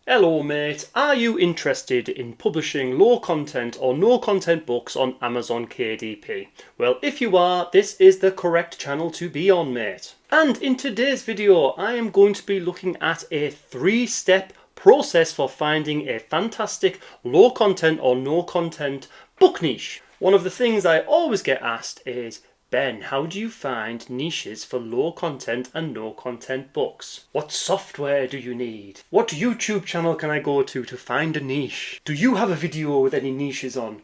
Hello mate, are you interested in publishing low content or no content books on Amazon KDP? Well, if you are, this is the correct channel to be on, mate. And in today's video, I am going to be looking at a 3-step process for finding a fantastic low content or no content book niche. One of the things I always get asked is, Ben, how do you find niches for low content and no content books? What software do you need? What YouTube channel can I go to find a niche? Do you have a video with any niches on?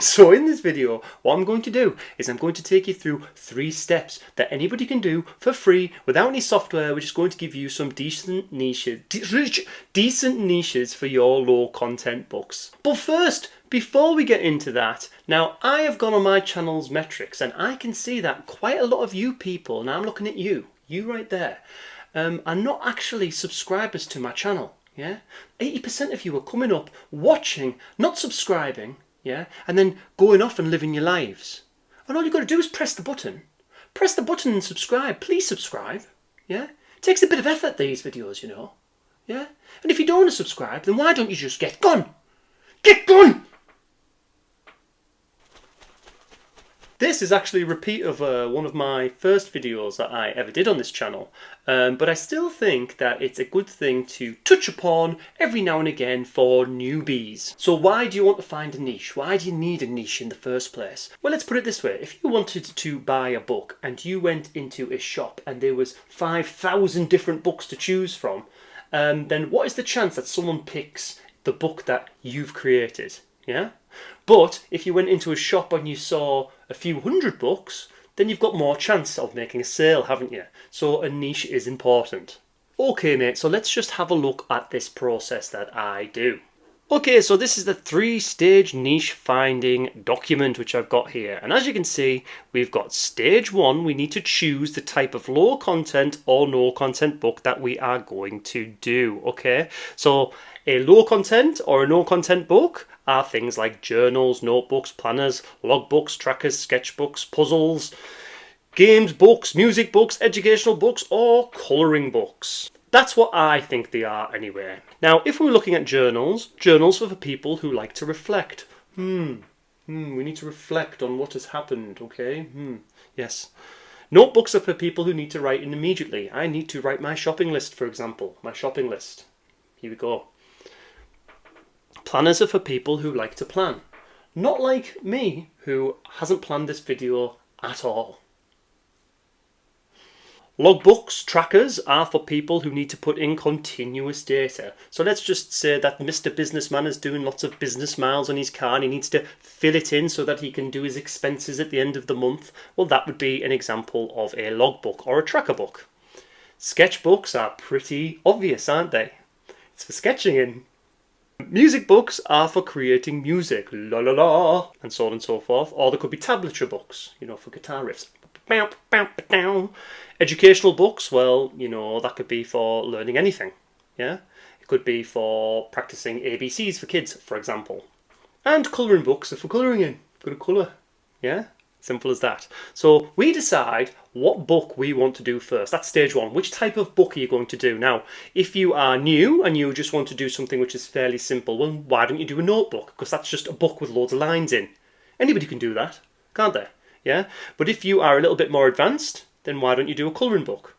So in this video, what I'm going to do is I'm going to take you through 3 steps that anybody can do for free without any software, which is going to give you some decent niches for your low content books. But first, before we get into that, now I have gone on my channel's metrics and I can see that quite a lot of you people, now I'm looking at you right there, are not actually subscribers to my channel. Yeah, 80% of you are coming up, watching, not subscribing, yeah, and then going off and living your lives. And all you've got to do is press the button and subscribe. Please subscribe. Yeah, it takes a bit of effort, these videos, you know. Yeah, and if you don't want to subscribe, then why don't you just get gone? Get gone! This is actually a repeat of one of my first videos that I ever did on this channel, but I still think that it's a good thing to touch upon every now and again for newbies. So why do you want to find a niche? Why do you need a niche in the first place? Well, let's put it this way. If you wanted to buy a book and you went into a shop and there was 5,000 different books to choose from, then what is the chance that someone picks the book that you've created? Yeah? But if you went into a shop and you saw a few hundred books, then you've got more chance of making a sale, haven't you? So a niche is important. Okay mate, so let's just have a look at this process that I do. Okay, so this is the 3-stage niche finding document which I've got here. And as you can see, we've got stage 1, we need to choose the type of low content or no content book that we are going to do, okay? So a low content or a no content book are things like journals, notebooks, planners, logbooks, trackers, sketchbooks, puzzles, games books, music books, educational books, or colouring books. That's what I think they are anyway. Now, if we're looking at journals are for people who like to reflect. We need to reflect on what has happened, okay? Yes. Notebooks are for people who need to write in immediately. I need to write my shopping list, for example. My shopping list. Here we go. Planners are for people who like to plan. Not like me, who hasn't planned this video at all. Logbooks, trackers, are for people who need to put in continuous data. So let's just say that Mr. Businessman is doing lots of business miles on his car and he needs to fill it in so that he can do his expenses at the end of the month. Well, that would be an example of a logbook or a tracker book. Sketchbooks are pretty obvious, aren't they? It's for sketching in. Music books are for creating music, la la la, and so on and so forth. Or there could be tablature books, you know, for guitar riffs. Educational books, well, you know, that could be for learning anything, yeah? It could be for practicing ABCs for kids, for example. And colouring books are for colouring in, good colour, yeah? Simple as that. So we decide what book we want to do first. That's stage 1. Which type of book are you going to do? Now, if you are new and you just want to do something which is fairly simple, well, why don't you do a notebook? Because that's just a book with loads of lines in. Anybody can do that, can't they? Yeah? But if you are a little bit more advanced, then why don't you do a colouring book?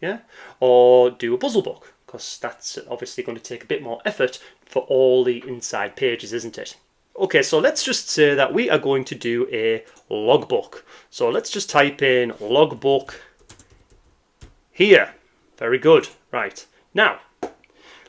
Yeah? Or do a puzzle book? Because that's obviously going to take a bit more effort for all the inside pages, isn't it? Okay, so let's just say that we are going to do a logbook. So let's just type in logbook here. Very good. Right. Now,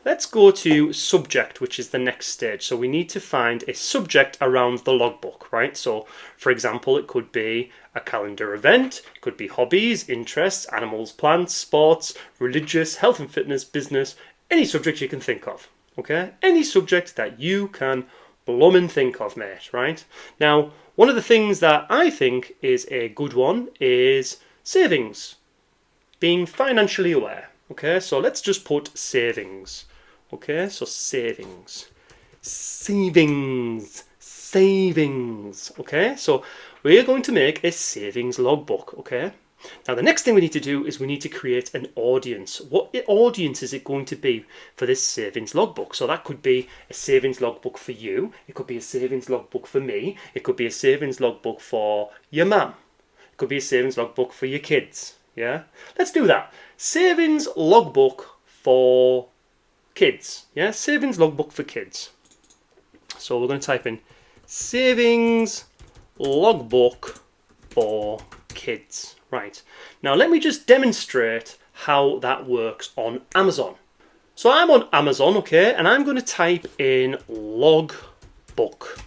let's go to subject, which is the next stage. So we need to find a subject around the logbook, right? So, for example, it could be a calendar event, it could be hobbies, interests, animals, plants, sports, religious, health and fitness, business, any subject you can think of, okay? Any subject that you can blummin' think of, mate, right? Now, one of the things that I think is a good one is savings. Being financially aware, okay? So let's just put savings, okay? So savings, okay? So we're going to make a savings logbook, okay? Now the next thing we need to do is we need to create an audience. What audience is it going to be for this savings logbook? So that could be a savings logbook for you, it could be a savings logbook for me, it could be a savings logbook for your mum, it could be a savings logbook for your kids. Yeah, let's do that. Savings logbook for kids. Yeah, savings logbook for kids. So we're going to type in savings logbook for kids. Right, now let me just demonstrate how that works on Amazon. So I'm on Amazon, okay, and I'm going to type in logbook.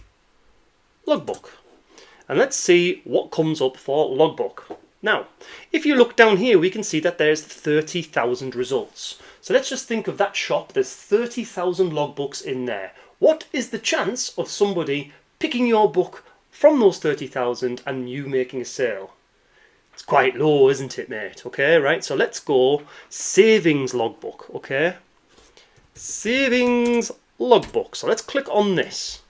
And let's see what comes up for logbook. Now, if you look down here, we can see that there's 30,000 results. So let's just think of that shop. There's 30,000 logbooks in there. What is the chance of somebody picking your book from those 30,000 and you making a sale? It's quite low, isn't it, mate? Okay, right, so let's go savings logbook, okay? Savings logbook. So let's click on this.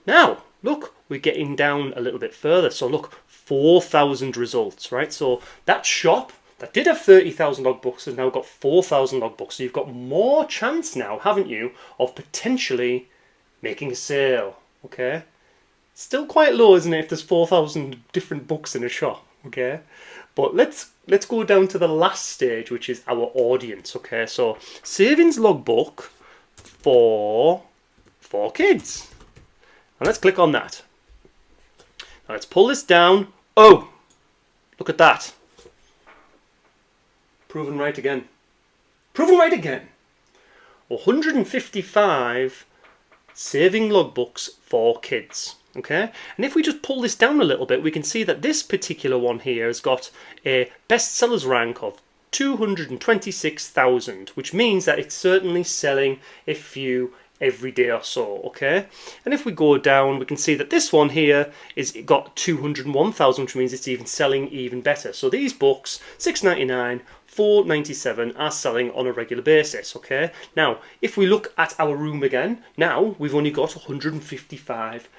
Now, look, we're getting down a little bit further. So look, 4,000 results, right? So that shop that did have 30,000 logbooks has now got 4,000 logbooks. So you've got more chance now, haven't you, of potentially making a sale, okay? Still quite low, isn't it, if there's 4,000 different books in a shop, okay? But let's go down to the last stage, which is our audience, okay? So savings logbook for kids. And let's click on that. Now let's pull this down. Oh, look at that. Proven right again. Proven right again. 155 saving logbooks for kids. Okay, and if we just pull this down a little bit, we can see that this particular one here has got a bestsellers rank of 226,000, which means that it's certainly selling a few every day or so, okay? And if we go down, we can see that this one here is got 201,000, which means it's even selling even better. So these books, $6.99, $4.97, are selling on a regular basis, okay? Now, if we look at our room again, now we've only got 155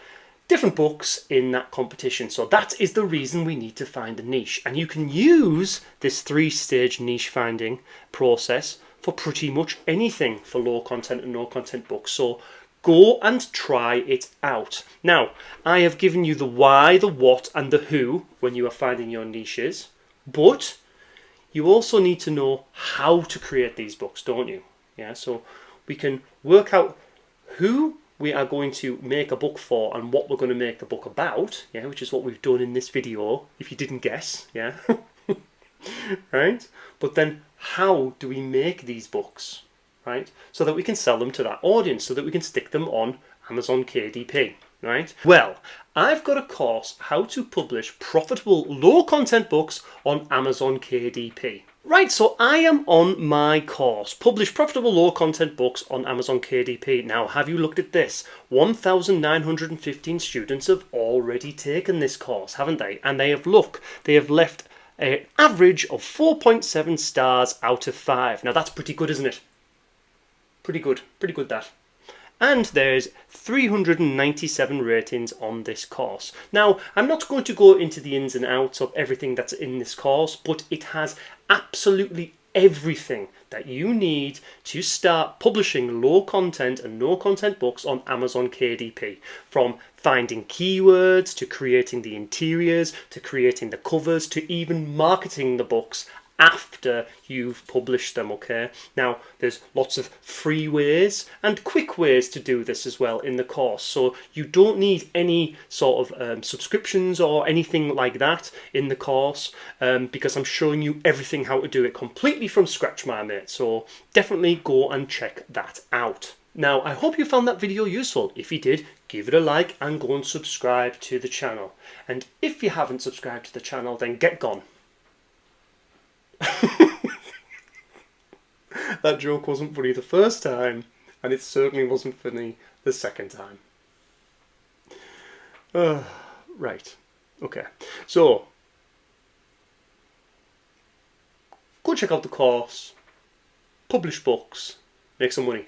different books in that competition. So that is the reason we need to find a niche. And you can use this 3-stage niche finding process for pretty much anything for low content and no content books. So go and try it out. Now, I have given you the why, the what, and the who when you are finding your niches, but you also need to know how to create these books, don't you? Yeah, so we can work out who we are going to make a book for and what we're going to make the book about, yeah, which is what we've done in this video, if you didn't guess, yeah. Right? But then how do we make these books, right? So that we can sell them to that audience, so that we can stick them on Amazon KDP, right? Well, I've got a course, how to publish profitable low content books on Amazon KDP. Right, so I am on my course, Publish Profitable Low Content Books on Amazon KDP. Now, have you looked at this? 1,915 students have already taken this course, haven't they? And they have left an average of 4.7 stars out of 5. Now, that's pretty good, isn't it? Pretty good that. And there's 397 ratings on this course. Now, I'm not going to go into the ins and outs of everything that's in this course, but it has absolutely everything that you need to start publishing low content and no content books on Amazon KDP. From finding keywords, to creating the interiors, to creating the covers, to even marketing the books after you've published them, okay? Now, there's lots of free ways and quick ways to do this as well in the course, so you don't need any sort of subscriptions or anything like that in the course, because I'm showing you everything how to do it completely from scratch, my mate, so definitely go and check that out. Now, I hope you found that video useful. If you did, give it a like and go and subscribe to the channel. And if you haven't subscribed to the channel, then get gone. That joke wasn't funny the first time, and it certainly wasn't funny the second time. Right, okay, so go check out the course, publish books, make some money.